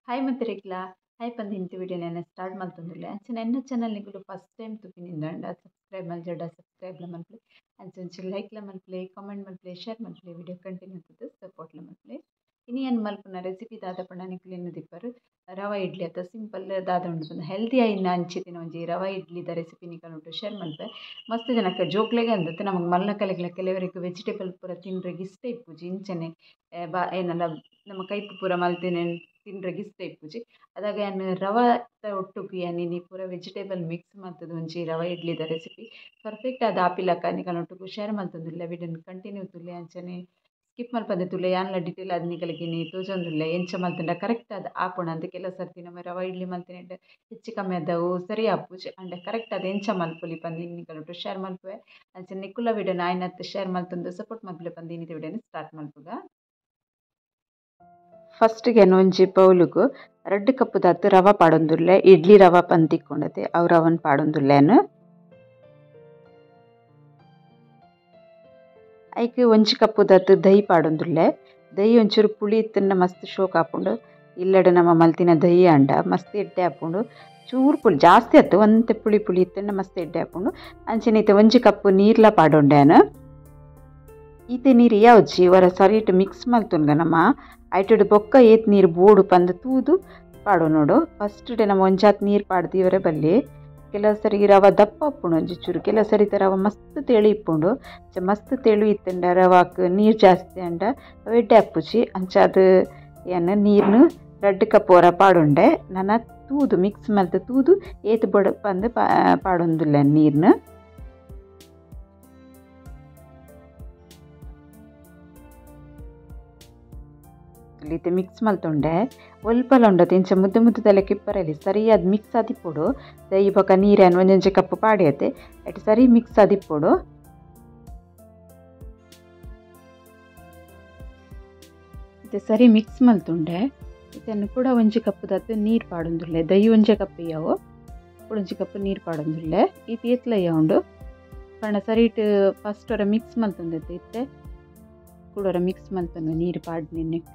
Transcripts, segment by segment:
Hi ಮತ್ತೆ ರೇಖಲಾ hi ಪಂದು ಇಂತ video ನಾನು ಸ್ಟಾರ್ಟ್ ಮಾಡ್ತಂದಿಲ್ಲ ಅಂಚೆ ನನ್ನ ಚಾನಲ್ ನಿಗಳು ಫಸ್ಟ್ ಟೈಮ್ ತುಪ್ಪಿನಿಂದ ಸಬ್ಸ್ಕ್ರೈಬ್ ಮಲ್ಜಡ ಸಬ್ಸ್ಕ್ರೈಬ್ಲ ಮಲ್ಪಲೆ ಅಂಚೆ ಒಂಚೂರು ಲೈಕ್ಲ ಮಲ್ಪಲೆ ಕಾಮೆಂಟ್ ಮಲ್ಪಲೆ ಶೇರ್ ಮಲ್ಪಲೆ ವಿಡಿಯೋ ಕಂಟಿನ್ಯೂ ಆಗ್ತದೆ ಸಪೋರ್ಟ್ಲ ಮಲ್ಪಲೆ ಇನ್ನು ಏನು ಮಲ್ಪನ ರೆಸಿಪಿ ದಾದ ಪಂಡ ನಿಕ್ಲೇನು ದಿಪ್ಪರು ರವಾ ಇಡ್ಲಿ ಅಥವಾ ಸಿಂಪಲ್ ದಾದ ಉಂಡು ಬಂದು ಹೆಲ್ದಿ ಆಯಿನ ಅಂಚಿತಿನ ಒಂಜಿ ರವಾ ಇಡ್ಲಿದ ರೆಸಿಪಿ ನಿಕನುಂಟು ಶೇರ್ ಮಲ್ಪೆ ಮಸ್ತ್ ಜನಕ್ಕೆ ಜೋಕ್ಲೆಗೆ ಅಂದತ್ತೆ ನಮಗೆ ಮಲ್ಲ ಕಲೆಗಳ ಕೆಲವರಿಗೆ ವೆಜಿಟೇಬಲ್ ಪೂರ ತಿನ್ರಿಗೆ ಇಷ್ಟ ಇಪ್ಪುಜಿ ಇಂಚನೆ ಏನಲ್ಲ ನಮ್ಮ ಕೈಪು ಪೂರ ಮಲ್ತೇನೆ ತಿನ್ರಿಗೆ ಇಷ್ಟ ಇಪ್ಪುಜಿ ಅದಾಗ ನಾನು ರವಾ ಒಟ್ಟುಗು ಯಾನಿ ಪೂರ ವೆಜಿಟೇಬಲ್ ಮಿಕ್ಸ್ ಮಾಡ್ತದೆ ಒಂಜಿ ರವಾ ಇಡ್ಲಿದ ರೆಸಿಪಿ ಪರ್ಫೆಕ್ಟ್ ಅದು ಆಪಿಲಕ್ಕ ನಿಕನೊಟ್ಟುಗು ಶೇರ್ ಮಲ್ತೊಂದುಲ್ಲ ವಿಡಿಯೋನ ಕಂಟಿನ್ಯೂ ತುಲೆ ಅಂಚನೆ ಸ್ಕಿಪ್ ಮಲ್ಪದೆ ತುಲೆ ಯಾನ್ಲ ಡಿಟೇಲ್ ಅದು ನಿಕಲಿಗೆ ತೋಜೊಂದುಲ್ಲ ಎಂಚ ಮಲ್ತಂಡ ಕರೆಕ್ಟ್ ಅದು ಆಪುಣ ಅಂತ ಕೆಲವು ಸರ್ತಿ ನಮ್ಮ ರವಾ ಇಡ್ಲಿ ಮಲ್ತಿನ ಹೆಚ್ಚು ಕಮ್ಮಿ ಆದವು ಸರಿ ಆಪುಜಿ ಅಂಡ್ ಕರೆಕ್ಟ್ ಅದು ಎಂಚ ಮಲ್ಪೊಲಿ ಪಂದು ನಿಕಲೊಟ್ಟು ಶೇರ್ ಮಲ್ಪುವೆ ಅಂಚೆ ನಿಕ್ಕುಲ ವಿಡಿಯೋನ ಆಯ್ನತ್ತು ಶೇರ್ ಮಲ್ತೊಂದು ಸಪೋರ್ಟ್ ಮಲ್ಪಲೆ ಪಂದು ಇನ್ನಿತ ವಿಡಿಯೋನ ಸ್ಟಾರ್ಟ್ ಮಲ್ಪುಗ ಫಸ್ಟ್ಗೆ ಒಂಜಿ ಬೌಲುಗು 2 ಕಪ್ ದಾತು ರವಾ ಪಾಡೊಂದುಲ್ಲೆ ಇಡ್ಲಿ ರವಾ ಪಂತಿಕ್ಕೊಂಡತೆ ಅವು ರವನ್ ಪಾಡೊಂದುಲ್ಲೆನು ಐಕೆ 1 ಕಪ್ ದಾತು ದಹಿ ಪಾಡೊಂದುಲ್ಲೆ ದಹಿ ಒಂಚೂರು ಪುಳಿ ಇತ್ತನ್ನ ಮಸ್ತ್ ಶೋಕ್ ಹಾಕೊಂಡು ಇಲ್ಲಡೆ ನಮ್ಮ ಮಲ್ತಿನ ದಹಿ ಅಂಡ ಮಸ್ತ್ ಎಡ್ಡೆ ಹಾಕೊಂಡು ಚೂರು ಪುಳಿ ಜಾಸ್ತಿ ಆಯ್ತು ಒಂತೆ ಪುಳಿ ಇತ್ತನ್ನ ಮಸ್ತ್ ಎಡ್ಡೆ ಹಾಕೊಂಡು ಅಂಚೆನೈತೆ 1 ಕಪ್ ನೀರ್ಲ ಪಾಡೊಂಡ್ಯಾನು ಈತೆ ನೀರು ಯಾವ್ಜಿ ವರ ಸರಿಟ್ ಮಿಕ್ಸ್ ಮಲ್ತುನ್ಗ ನಮ್ಮ ಐಟಡ್ ಬೊಕ್ಕ ಏತ್ ನೀರು ಬೋಡು ಪಂದು ತೂದು ಪಾಡೋ ನೋಡು ಫಸ್ಟ್ ಡೇ ನಮ್ಮ ಒಂಜಾತ್ ನೀರು ಪಾಡ್ದಿವರೆ ಬಲ್ಲಿ ಕೆಲವು ಸರಿ ರವ ದಪ್ಪ ಉಪ್ಪುಂಡು ಒಂಜಿ ಚೂರು ಕೆಲವು ಸರಿ ರವ ಮಸ್ತ್ ತೆಳು ಇಪ್ಪುಂಡು ಮಸ್ತ್ ತೆಳು ಇತ್ತಂಡ ರವಾಕ್ ನೀರು ಜಾಸ್ತಿ ಅಂಡ ಎಡ್ಡೆ ಅಪ್ಪುಜಿ ಅಂಚ ಅದು ಏನು ನೀರ್ನು 2 ಕಪ್ ವರ ಪಾಡುಂಡೆ ನನ್ನ ತೂದು ಮಿಕ್ಸ್ ಮಲ್ತು ತೂದು ಏತ್ ಬೊಡ ಪಂದು ಪಾಡೊಂದುಲ್ಲ ನೀರ್ನು ಇತ್ತೆ ಮಿಕ್ಸ್ ಮಲ್ತೊಂಡೆ ಒಲ್ಪಲ ಉಂಡತೆ ಇಂಚ ಮುದ್ದೆ ಮುದ್ದೆಲ್ಲ ಕಿಪ್ಪರಲ್ಲಿ ಸರಿ ಅದು ಮಿಕ್ಸ್ ಆದಿಪ್ಪೊಡು ದೈ ಬೊಕ ನೀರೇನು ಒಂದೊಂಜಿ ಕಪ್ ಪಾಡಿಯತ್ತೆ ಎಟ್ ಸರಿ ಮಿಕ್ಸ್ ಆದಿಪ್ಪೊಡು ಇದು ಸರಿ ಮಿಕ್ಸ್ ಮಲ್ತುಂಡೆ ಇದನ್ನು ಕೂಡ 1 ಕಪ್ ದತ್ತು ನೀರು ಪಾಡೊಂದುಲ್ಲೆ ದೈ 1 ಕಪ್ ಇಯ್ಯವು 1 ಕಪ್ ನೀರು ಪಾಡೊಂದುಲ್ಲೆ ಇದು ಏತ್ಲಯ್ಯ ಉಂಡು ಪಂಡ ಸರಿಟ್ ಫಸ್ಟ್ ವರ ಮಿಕ್ಸ್ ಮಲ್ತೊಂದೈತೆ ಇತ್ತೆ ಕೂಡ ಮಿಕ್ಸ್ ಮಲ್ತೊಂದು ನೀರು ಪಾಡ್ನಿನ್ನೆಕ್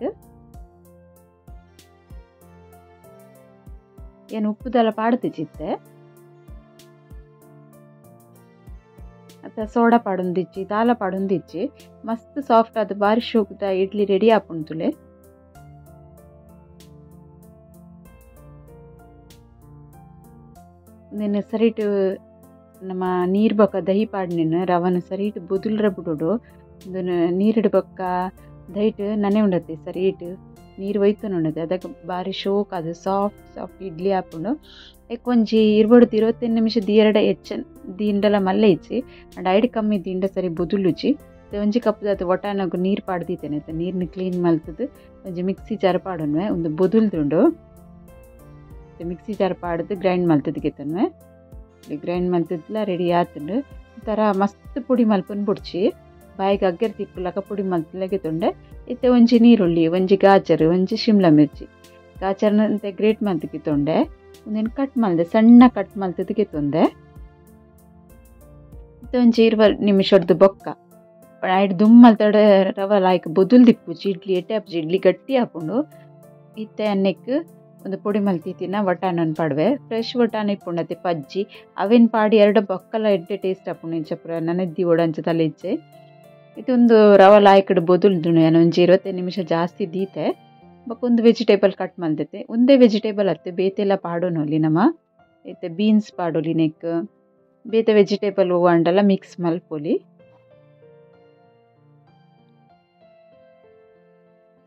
ಏನು ಉಪ್ಪುದೆಲ್ಲ ಪಾಡ್ತಿಚ್ಚಿತ್ತೆ ಅತ್ತ ಸೋಡಾ ಪಾಡೊಂದಿಚ್ಚಿ ದಾಲ ಪಾಡೊಂದಿಚ್ಚಿ ಮಸ್ತ್ ಸಾಫ್ಟ್ ಆದ ಬಾರಿ ಶೋಕದ ಇಡ್ಲಿ ರೆಡಿ ಆಪುಂತುಲೆ ನಿನ್ನ ಸರಿಟ್ ನಮ್ಮ ನೀರು ಬೊಕ್ಕ ದಹಿ ಪಾಡ್ನಿನ ರವನ ಸರಿಟ್ ಬುದುಲ್ರ ಬಿಡೋಡು ನೀರಿಡು ಬೊಕ್ಕ ದಹಿಟ್ ನನೆ ಉಂಡತೆ ಸರಿಟ್ ನೀರು ಒಯ್ತು ಉಂಡತೆ ಅದಕ್ಕೆ ಬಾರಿ ಶೋಕ್ ಅದು ಸಾಫ್ಟ್ ಇಡ್ಲಿ ಹಾಕೊಂಡು ಯಾಕೆ ಒಂಜಿ 20-25 ನಿಮಿಷ ದೀರಡ ದೀಂಡಲ ಮಲ್ಲೆ ಇಚ್ಚಿ ಅಂಡ್ ಐಡ್ ಕಮ್ಮಿ ದೀಂಡ ಸರಿ ಬುದುಲುಚಿ 1 ಕಪ್ ಅದು ಒಟಾನಗು ನೀರು ಪಾಡ್ದಿತ್ತೇನೆ ನೀರ್ನ ಕ್ಲೀನ್ ಮಲ್ತದು ಒಂಜಿ ಮಿಕ್ಸಿ ಜಾರ್ ಪಾಡೋನ್ವೆ ಒಂದು ಬುದುಲ್ದುಂಡು ಮಿಕ್ಸಿ ಜಾರ್ ಪಾಡ್ದು ಗ್ರೈಂಡ್ ಮಲ್ತದ್ಗೆತನ್ವೆ ಗ್ರೈಂಡ್ ಮಲ್ತದ್ಲ ರೆಡಿ ಆತುಂಡು ಥರ ಮಸ್ತ್ ಪುಡಿ ಮಲ್ಪನ್ ಬುಡ್ಚಿ ಬಾಯಿಗೆ ಅಗ್ಗರ್ ತಿಪ್ಪುಲಕ ಪುಡಿ ಮಲ್ತಲಗೆ ತೊಂಡೆ ಇತ್ತೆ ಒಂಜಿ ನೀರುಳ್ಳಿ ಒಂಜಿ ಗಾಜರ್ ಒಂಜಿ ಶಿಮ್ಲಾ ಮಿರ್ಚಿ ಗಾಜರ್ನಂತೆ ಗ್ರೇಟ್ ಮಲ್ತಿಗೆ ತೊಂಡೆ ಒಂದೇನು ಕಟ್ ಮಲ್ದೆ ಸಣ್ಣ ಕಟ್ ಮಲ್ತದಕ್ಕೆ ತೊಂದೆ ಇತ್ತೆ ಒಂಜಿ 20 ನಿಮಿಷದ್ದು ಬೊಕ್ಕ ಐಡ್ ದುಮ್ ಮಲ್ತಡೆ ರವ ಲಾಯ್ಕ್ ಬೊದುಲ್ ದಿಪ್ಪುಜಿ ಇಡ್ಲಿ ಎಟ್ಟೆ ಹಾಪುಜಿ ಇಡ್ಲಿ ಗಟ್ಟಿ ಹಾಕೊಂಡು ಇತ್ತೆ ಅನ್ನೆಕ್ ಒಂದು ಪುಡಿ ಮಲ್ತಿತ್ತಿನ ವಟಾಣನ್ ಪಾಡ್ವೆ ಫ್ರೆಶ್ ವಟಾಣ ಇಪ್ಪುಂಡತೆ ಪಜ್ಜಿ ಅವೇನು ಪಾಡಿ 2 ಬೊಕ್ಕಲ ಎಡ್ಡೆ ಟೇಸ್ಟ್ ಹಾಪುಂಡು ಇಂಚ ಪುರ ನನೆದ್ದಿ ಓಡಂಚ ತಲೆ ಇಚ್ಚೆ ಇದೊಂದು ರವ ಲಾಯ್ಕಡ್ ಬೊದುಲ್ದು ಏನು ಒಂಜಿ 25 ನಿಮಿಷ ಜಾಸ್ತಿ ದೀತೆ ಬೊಕೊಂದು ವೆಜಿಟೇಬಲ್ ಕಟ್ ಮಲ್ತೈತೆ ಒಂದೇ ವೆಜಿಟೇಬಲ್ ಅತ್ತೆ ಬೇತೆಲ್ಲ ಪಾಡೋನೊಲಿ ನಮ್ಮ ಇತ್ತೆ ಬೀನ್ಸ್ ಪಾಡೋಲಿ ನೆಕ್ ಬೇತೆ ವೆಜಿಟೇಬಲ್ ಹೂವಂಡಲ್ಲ ಮಿಕ್ಸ್ ಮಲ್ಪೊಲಿ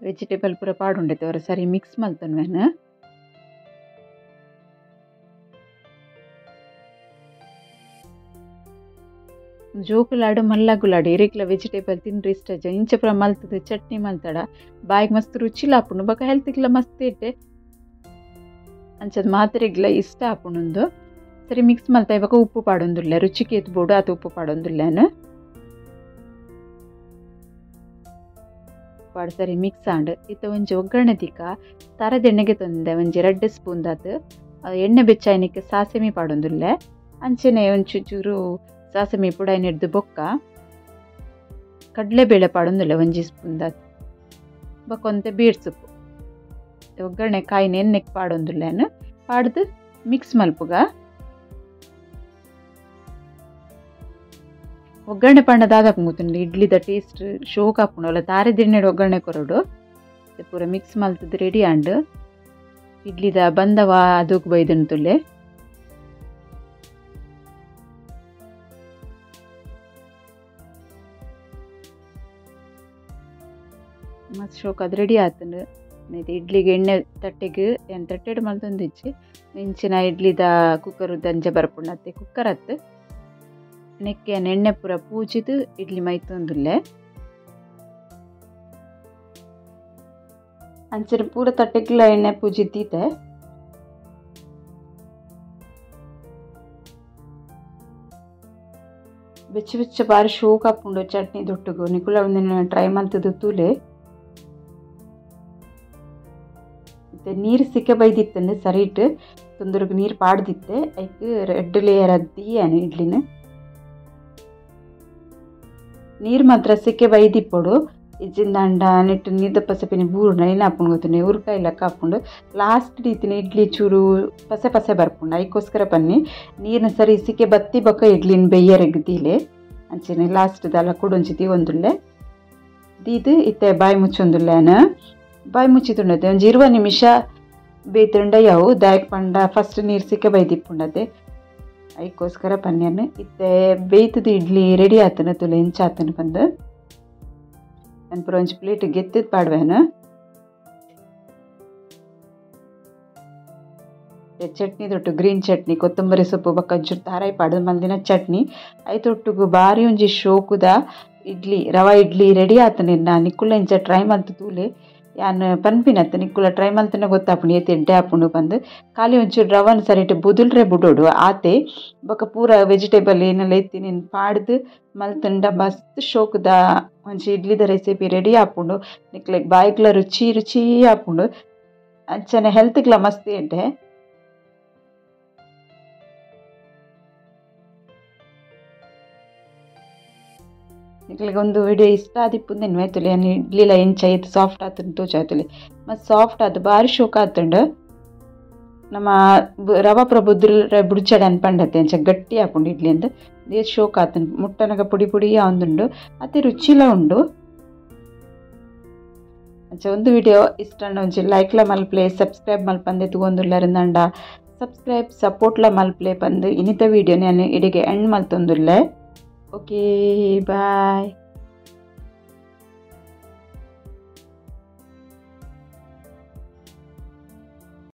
ವೆಜಿಟೇಬಲ್ ಪೂರ ಪಾಡುಂಡೈತೆ ಅವರ ಸರಿ ಮಿಕ್ಸ್ ಮಲ್ತನ್ವೇನು ಜೋಕುಲಾಡು ಮಲ್ಲಗುಲಾಡು ಇರೇಕ್ಲ ವೆಜಿಟೇಬಲ್ ತಿನ್ರಿ ಇಷ್ಟ ಇಂಚ ಪುರ ಮಲ್ತದ ಚಟ್ನಿ ಮಲ್ತಡ ಬಾಯಿಗೆ ಮಸ್ತ್ ರುಚಿಲ ಹಾಪುಂಡು ಬೊಕ ಹೆಲ್ತಿಗ್ಲ ಮಸ್ತ್ ಇಟ್ಟೆ ಅಂಚದ ಮಾತ್ರೆಗ್ಲ ಇಷ್ಟ ಹಾಪುಂಡು ಸರಿ ಮಿಕ್ಸ್ ಮಲ್ತ ಇವಾಗ ಉಪ್ಪು ಪಾಡೊಂದುಲ್ಲೆ ರುಚಿಗೆ ಎತ್ಬೋಡು ಅದು ಉಪ್ಪು ಪಾಡೊಂದುಲ್ಲೇನು ಪಾಡು ಸರಿ ಮಿಕ್ಸ್ ಆಂಡ್ ಇತ್ತ ಒಂಜಿ ಒಗ್ಗರಣೆ ತಿಕ್ಕ ತರದ ಎಣ್ಣೆಗೆ ತಂದೆ ಒಂಜಿ 2 ಸ್ಪೂನ್ ದಾತು ಎಣ್ಣೆ ಬೆಚ್ಚಾಯನಿಕ್ಕೆ ಸಾಸಿಮೆ ಪಾಡೊಂದುಲ್ಲೆ ಅಂಚೆನೆ ಒಂಚೂರು ಸಾಸಿಮೆ ಪುಡಾಯಿನ ಹಿಡ್ದು ಬೊಕ್ಕ ಕಡಲೆಬೇಳೆ ಪಾಡೊಂದುಲ್ಲೆ 1 ಸ್ಪೂನ್ ದಾತು ಬೊಕೊಂತೆ ಬೀಡ್ ಸೊಪ್ಪು ಒಗ್ಗರಣೆ ಕಾಯಿನ ಎಣ್ಣೆಗೆ ಪಾಡೊಂದುಲ್ಲೇನು ಪಾಡ್ದು ಮಿಕ್ಸ್ ಮಲ್ಪುಗ ಒಗ್ಗರಣೆ ಪಂಡದಾದಪ್ಪ ಗೊತ್ತುಂಡು ಇಡ್ಲಿದ ಟೇಸ್ಟ್ ಶೋಕ್ ಹಾಪುಂಡು ಅಲ್ಲ ತಾರೆ ದಿಣ್ಣೆಡು ಒಗ್ಗರಣೆ ಕೊರಡು ಪೂರ ಮಿಕ್ಸ್ ಮಲ್ತದ್ದು ರೆಡಿ ಆಂಡು ಇಡ್ಲಿದ ಬಂದವ ಅದಕ್ಕೆ ಬೈದನು ತುಲ್ಲೆ ಮತ್ತು ಶೋಕ್ ಅದು ರೆಡಿ ಆತಂಡು ಇದು ಇಡ್ಲಿಗೆ ಎಣ್ಣೆ ತಟ್ಟೆಗೆ ಏನು ತಟ್ಟೆಡು ಮಲ್ತೊಂದು ಇಚ್ಚಿ ಇಂಚಿನ ಇಡ್ಲಿದ ಕುಕ್ಕರ್ ದಂಜೆ ಬರ್ಪುಂಡತ್ತೆ ಕುಕ್ಕರ್ ಹತ್ತು ನೆಕ್ಕೆ ಎಣ್ಣೆ ಪೂರ ಪೂಜಿದು ಇಡ್ಲಿ ಮೈತೊಂದುಲ್ಲೆ ಅಂಚನೆ ಪೂರ ತಟ್ಟೆಗ್ಲ ಎಣ್ಣೆ ಪೂಜಿದ್ದೀತೆ ಬೆಚ್ಚ ಬೆಚ್ಚ ಬಾರಿ ಶೋಕ್ ಹಾಪುಂಡು ಚಟ್ನಿ ದೊಟ್ಟುಗು ನಿಕುಲ ಒಂದಿನ ಟ್ರೈ ಮಲ್ತದು ತೂಲೆ ನೀರು ಸಿಕ್ಕ ಬೈದಿತ್ತಂದು ಸರಿಟ್ ತೊಂದರೆಗೆ ನೀರು ಪಾಡ್ದಿತ್ತೆ ಐಕ್ ರೆಡ್ ಲೇಯರ್ ಅದ್ದಿಯೇನು ಇಡ್ಲಿನ ನೀರು ಮಾತ್ರ ಸಿಕ್ಕೆ ಬೈದಿಪ್ಪಡು ಇಜ್ಜಿಂದ ಅಂಡ ನೆಟ್ಟು ನೀರ್ದ ಪಸಪಿನ ಬೂರ್ನ ಏನು ಹಾಪುಂಡು ಗೊತ್ತುಂಡು ಉರ್ಕಾಯಿ ಲೆಕ್ಕ ಹಾಪುಂಡು ಲಾಸ್ಟ್ ರೀತಿನ ಇಡ್ಲಿ ಚೂರು ಪಸೆ ಪಸೆ ಬರ್ಪುಂಡು ಐಕೋಸ್ಕರ ಬನ್ನಿ ನೀರಿನ ಸರಿ ಸಿಕ್ಕೆ ಬತ್ತಿ ಬೊಕ್ಕ ಇಡ್ಲಿನ ಬೆಯ್ಯರೆಗ್ದೀಲೆ ಅಂಚೆನೆ ಲಾಸ್ಟ್ದಲ್ಲ ಕುಡೊಂಚಿತಿ ಒಂದುಲ್ಲೆ ದೀದು ಇತ್ತೆ ಬಾಯಿ ಮುಚ್ಚೊಂದುಲ್ಲೇನು ಬಾಯಿ ಮುಚ್ಚಿತುಂಡತೆ ಒಂದು 20 ನಿಮಿಷ ಬೇಯ್ತುಂಡ ಯಾವು ದಾಯಕ್ ಪಂಡ ಫಸ್ಟ್ ನೀರು ಸಿಕ್ಕ ಬೈದಿಪ್ಪುಂಡತೆ ಐಕೋಸ್ಕರ ಪನ್ಯನು ಇತ್ತೆ ಬೇಯ್ತದ ಇಡ್ಲಿ ರೆಡಿ ಆತನ ತುಲೆ ಹೆಂಚಾತನ ಬಂದು ನಾನು ಪೂರ ಒಂಚು ಪ್ಲೇಟ್ ಗೆತ್ತಿದ್ದು ಪಾಡ್ವೇನು ಚಟ್ನಿ ತೊಟ್ಟು ಗ್ರೀನ್ ಚಟ್ನಿ ಕೊತ್ತಂಬರಿ ಸೊಪ್ಪು ಬೊಕ್ಕ ಒಂಚೂರು ತಾರಾಯಿ ಪಾಡ್ದು ಮಲ್ದಿನ ಚಟ್ನಿ ಐತೊಟ್ಟುಗು ಬಾರಿ ಒಂಜಿ ಶೋಕುದ ಇಡ್ಲಿ ರವಾ ಇಡ್ಲಿ ರೆಡಿ ಆತನ ನಾನು ನಿಕ್ಕುಲ್ಲ ಇಂಚ ಟ್ರೈ ಮಲ್ತು ತೂಲೆ ಯಾನು ಪನ್ಪಿನತ್ತ ನಿಕ್ಕುಲ ಟ್ರೈ ಮಲ್ತನ ಗೊತ್ತಾಪುಂಡು ಏತೆ ಎಡ್ಡೆ ಹಾಪುಂಡು ಬಂದು ಖಾಲಿ ಒಂಚೂರು ರವನ್ ಸರಿಟ್ ಬುದುಲ್ರೆ ಬುಡೋಡು ಆತೆ ಬೊಕ್ಕ ಪೂರ ವೆಜಿಟೇಬಲ್ ಏನೆಲ್ಲ ಎತ್ತಿ ನೀನು ಪಾಡ್ದು ಮಲ್ತಂಡ ಮಸ್ತ್ ಶೋಕುದ ಒಂಚಿ ಇಡ್ಲಿದ ರೆಸಿಪಿ ರೆಡಿ ಹಾಪುಂಡು ನಿಕ್ಲೆಗ್ ಬಾಯಿಗ್ಲ ರುಚಿ ರುಚಿ ಹಾಪುಂಡು ಅಂಚನೆ ಹೆಲ್ತ್ಗ್ಲ ಮಸ್ತ್ ಎಡ್ಡೆ ನಿಕ್ಲಿಗೆ ಒಂದು ವಿಡಿಯೋ ಇಷ್ಟ ಆದಿಪ್ಪುಂದೇನು ಆಯ್ತುಲೆ ನಾನು ಇಡ್ಲಿಲ ಎಂಚ ಐತೆ ಸಾಫ್ಟ್ ಆತಂದು ತೋಚಾಯ್ತುಲೆ ಮತ್ತು ಸಾಫ್ಟ್ ಆತು ಭಾರಿ ಶೋಕ ಆತುಂಡು ನಮ್ಮ ರವಾ ಪೂರ ಬುದ್ದುಲ್ರೆ ಬುಡ್ಚಡೆ ಅನ್ಪಂಡತ್ತೆ ಅಂಚ ಗಟ್ಟಿ ಹಾಪುಂಡು ಇಡ್ಲಿ ಅಂತ ದೇಶ ಶೋಕ ಆತುಂಡು ಮುಟ್ಟನಗ ಪುಡಿ ಪುಡಿ ಆವೊಂದುಂಡು ಅತ್ತೆ ರುಚಿಲ ಉಂಡು ಅಂಚ ಒಂದು ವಿಡಿಯೋ ಇಷ್ಟ ಒಂಚಿ ಲೈಕ್ಲ ಮಲ್ಪ್ಲೆ ಸಬ್ಸ್ಕ್ರೈಬ್ ಮಲ್ಪಂದೆ ತಗೊಂದುಲ್ಲೆರಿಂದಂಡ ಸಬ್ಸ್ಕ್ರೈಬ್ ಸಪೋರ್ಟ್ಲ ಮಲ್ಪ್ಲೆ ಪಂದು ಇನ್ನಿತ ವಿಡಿಯೋ ನಾನು ಇಡಿಗೆ ಎಂಡ್ ಮಲ್ತೊಂದುಲ್ಲೆ. Okay, bye.